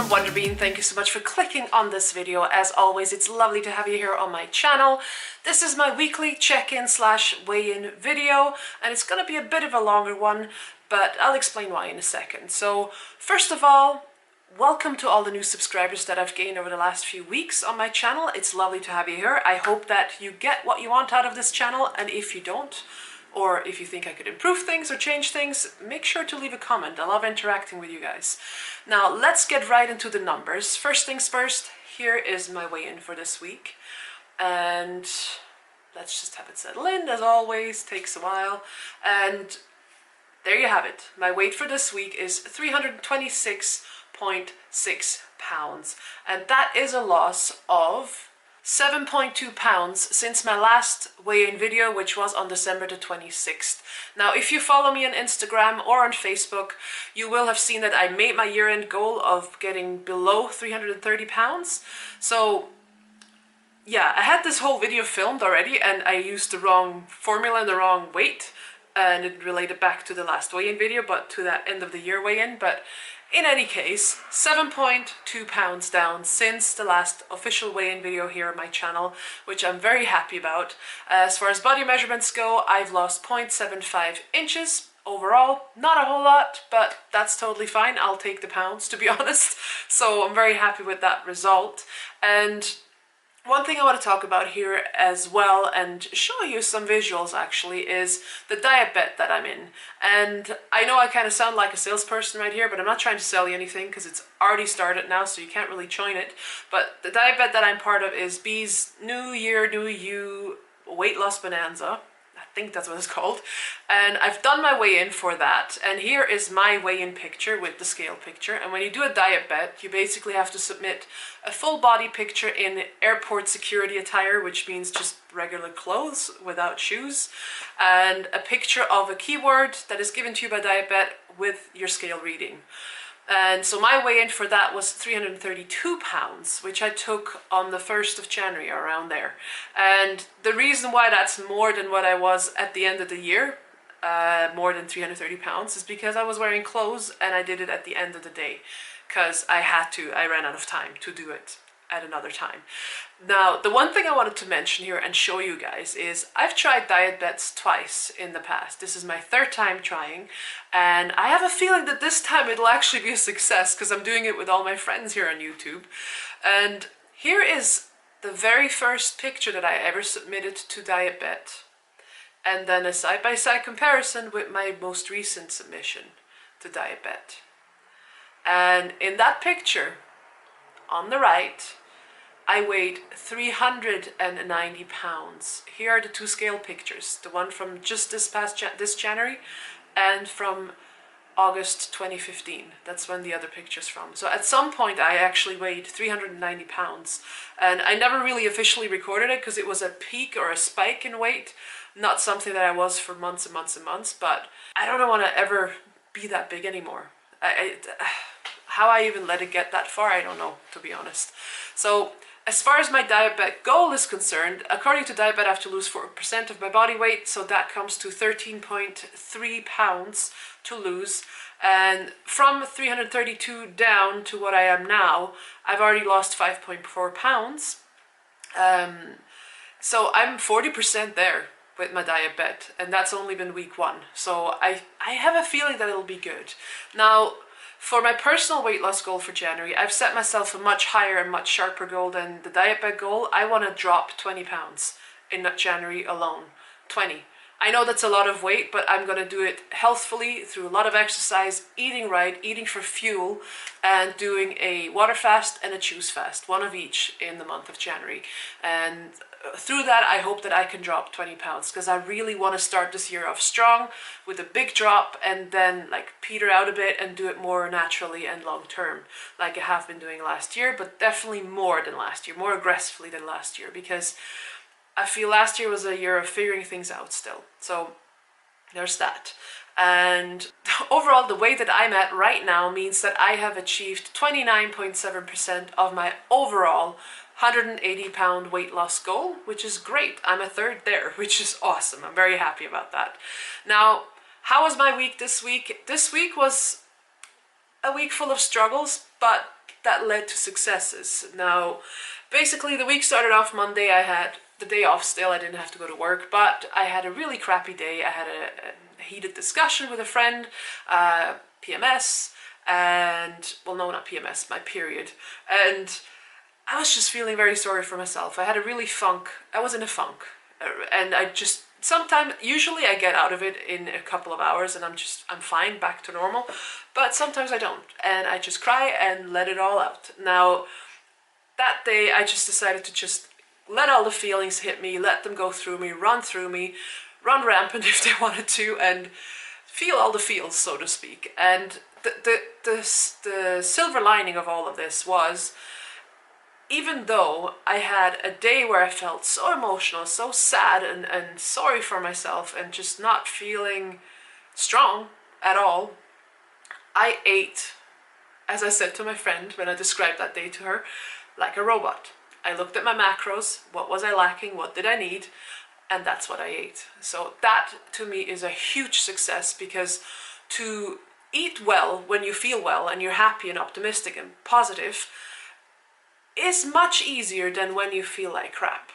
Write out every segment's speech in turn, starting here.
from Wonderbene. Thank you so much for clicking on this video. As always, it's lovely to have you here on my channel. This is my weekly check-in slash weigh-in video, and it's going to be a bit of a longer one, but I'll explain why in a second. So first of all, welcome to all the new subscribers that I've gained over the last few weeks on my channel. It's lovely to have you here. I hope that you get what you want out of this channel, and if you don't, or if you think I could improve things or change things, make sure to leave a comment. I love interacting with you guys. Now, let's get right into the numbers. First things first, here is my weigh-in for this week. And let's just have it settle in, as always, takes a while. And there you have it. My weight for this week is 326.6 pounds. And that is a loss of 7.2 pounds since my last weigh-in video, which was on December the 26th. Now, if you follow me on Instagram or on Facebook, you will have seen that I made my year-end goal of getting below 330 pounds. So yeah, I had this whole video filmed already and I used the wrong formula and the wrong weight, and it related back to the last weigh-in video, but to that end of the year weigh-in. But in any case, 7.2 pounds down since the last official weigh-in video here on my channel, which I'm very happy about. As far as body measurements go, I've lost 0.75 inches overall. Not a whole lot, but that's totally fine. I'll take the pounds, to be honest. So I'm very happy with that result. And one thing I want to talk about here as well, and show you some visuals actually, is the dietbet that I'm in. And I know I kind of sound like a salesperson right here, but I'm not trying to sell you anything because it's already started now, so you can't really join it. But the dietbet that I'm part of is Bee's New Year, New You Weight Loss Bonanza. I think that's what it's called. And I've done my weigh-in for that. And here is my weigh-in picture with the scale picture. And when you do a diet bet, you basically have to submit a full body picture in airport security attire, which means just regular clothes without shoes, and a picture of a keyword that is given to you by dietbet with your scale reading. And so my weigh-in for that was 332 pounds, which I took on the 1st of January, around there. And the reason why that's more than what I was at the end of the year, more than 330 pounds, is because I was wearing clothes and I did it at the end of the day. Because I ran out of time to do it at another time. Now, the one thing I wanted to mention here and show you guys is I've tried diet bets twice in the past. This is my 3rd time trying, and I have a feeling that this time it'll actually be a success because I'm doing it with all my friends here on YouTube. And here is the very first picture that I ever submitted to dietbet, and then a side-by-side comparison with my most recent submission to dietbet. And in that picture, on the right, I weighed 390 pounds. Here are the two scale pictures, the one from just this January and from August 2015. That's when the other picture's from. So at some point I actually weighed 390 pounds, and I never really officially recorded it because it was a peak or a spike in weight, not something that I was for months and months and months. But I don't want to ever be that big anymore. How I even let it get that far, I don't know, to be honest. So as far as my dietbet goal is concerned, according to dietbet, I have to lose 4% of my body weight, so that comes to 13.3 pounds to lose. And from 332 down to what I am now, I've already lost 5.4 pounds. So I'm 40% there with my dietbet, and that's only been week 1. So I have a feeling that it'll be good. Now, for my personal weight loss goal for January, I've set myself a much higher and much sharper goal than the dietbet goal. I want to drop 20 pounds in January alone. 20. I know that's a lot of weight, but I'm going to do it healthfully through a lot of exercise, eating right, eating for fuel, and doing a water fast and a juice fast, one of each in the month of January. And through that, I hope that I can drop 20 pounds because I really want to start this year off strong with a big drop and then like peter out a bit and do it more naturally and long term like I have been doing last year, but definitely more than last year, more aggressively than last year, because I feel last year was a year of figuring things out still. So there's that. And overall, the weight that I'm at right now means that I have achieved 29.7% of my overall 180 pound weight loss goal, which is great. I'm a 3rd there, which is awesome. I'm very happy about that. Now, how was my week this week? This week was a week full of struggles, but that led to successes. Now, basically the week started off Monday. I had the day off still, I didn't have to go to work, but I had a really crappy day. I had a heated discussion with a friend, PMS, and, well, no, not PMS, my period, and I was just feeling very sorry for myself. I had a really I was in a funk, and I just, sometimes, usually I get out of it in a couple of hours and I'm fine, back to normal, but sometimes I don't, and I just cry and let it all out. Now, that day I just decided to just let all the feelings hit me, let them go through me, run rampant if they wanted to, and feel all the feels, so to speak. And the silver lining of all of this was, even though I had a day where I felt so emotional, so sad and sorry for myself and just not feeling strong at all, I ate, as I said to my friend when I described that day to her, like a robot. I looked at my macros, what was I lacking, what did I need, and that's what I ate. So that to me is a huge success, because to eat well when you feel well and you're happy and optimistic and positive is much easier than when you feel like crap,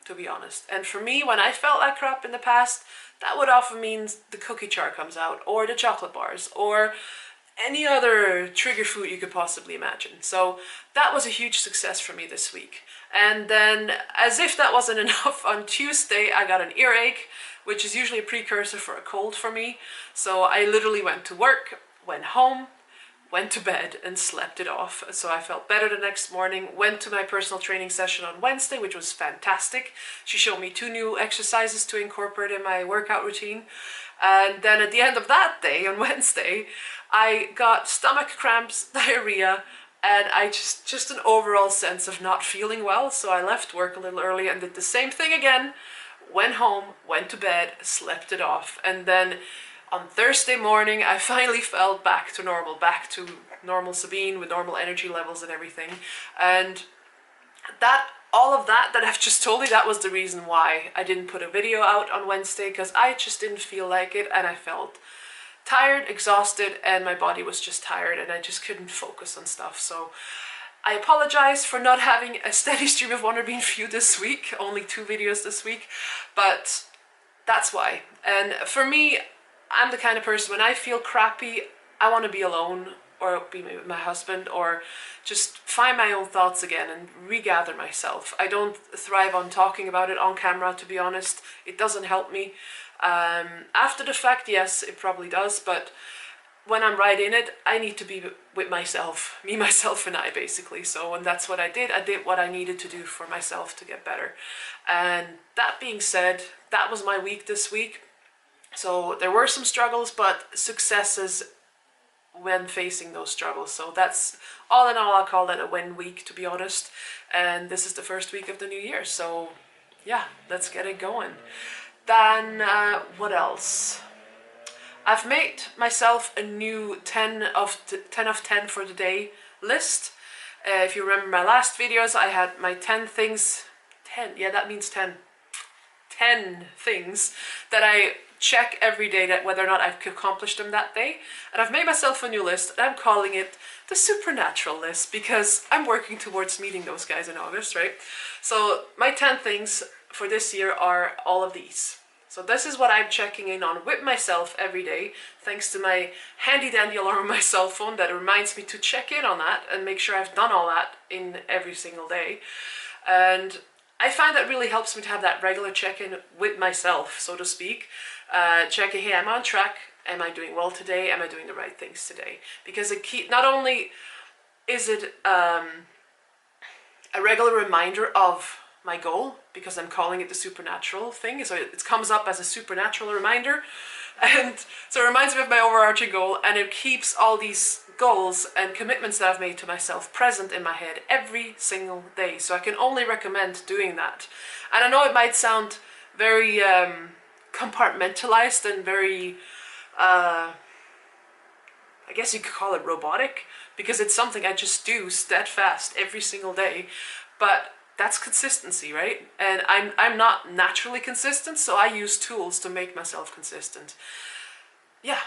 to be honest. And for me, when I felt like crap in the past, that would often mean the cookie jar comes out, or the chocolate bars, or any other trigger food you could possibly imagine. So that was a huge success for me this week. And then, as if that wasn't enough, on Tuesday I got an earache, which is usually a precursor for a cold for me. So I literally went to work, went home, went to bed and slept it off. So I felt better the next morning, went to my personal training session on Wednesday, which was fantastic. She showed me 2 new exercises to incorporate in my workout routine. And then at the end of that day, on Wednesday, I got stomach cramps, diarrhea, and I just an overall sense of not feeling well. So I left work a little early and did the same thing again, went home, went to bed, slept it off. And then on Thursday morning, I finally felt back to normal Sabine with normal energy levels and everything. And that, all of that I've just told you, that was the reason why I didn't put a video out on Wednesday, because I just didn't feel like it, and I felt tired, exhausted, and my body was just tired, and I just couldn't focus on stuff. So I apologize for not having a steady stream of Wonderbene for you this week, only 2 videos this week, but that's why. And for me, I'm the kind of person, when I feel crappy, I want to be alone, or be with my husband, or just find my own thoughts again and regather myself. I don't thrive on talking about it on camera, to be honest. It doesn't help me. After the fact, yes, it probably does, but when I'm right in it, I need to be with myself, me, myself, and I, basically. So, and that's what I did. I did what I needed to do for myself to get better. And that being said, that was my week this week. So there were some struggles, but successes when facing those struggles. So that's, all in all, I'll call that a win week, to be honest. And this is the first week of the new year. So yeah, let's get it going. Then what else? I've made myself a new 10 of 10 for the day list. If you remember my last videos, I had my 10 things, 10, yeah, that means 10 things that I check every day, that whether or not I've accomplished them that day. And I've made myself a new list, and I'm calling it the supernatural list, because I'm working towards meeting those guys in August, right? So my 10 things for this year are all of these. So this is what I'm checking in on with myself every day, thanks to my handy dandy alarm on my cell phone that reminds me to check in on that and make sure I've done all that in every single day. And I find that really helps me to have that regular check-in with myself, so to speak. Checking, hey, I'm on track. Am I doing well today? Am I doing the right things today? Because not only is it a regular reminder of my goal, because I'm calling it the supernatural thing, so it comes up as a supernatural reminder, and so it reminds me of my overarching goal, and it keeps all these goals and commitments that I've made to myself present in my head every single day. So I can only recommend doing that. And I know it might sound very compartmentalized and very I guess you could call it robotic, because it's something I just do steadfast every single day, but that's consistency, right? And I'm not naturally consistent, so I use tools to make myself consistent. Yeah,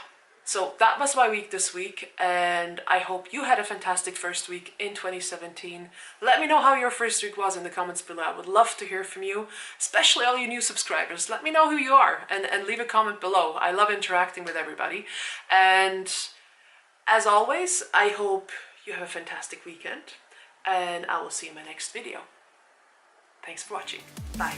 So that was my week this week, and I hope you had a fantastic first week in 2017. Let me know how your first week was in the comments below. I would love to hear from you, especially all you new subscribers. Let me know who you are and leave a comment below. I love interacting with everybody. And as always, I hope you have a fantastic weekend, and I will see you in my next video. Thanks for watching. Bye.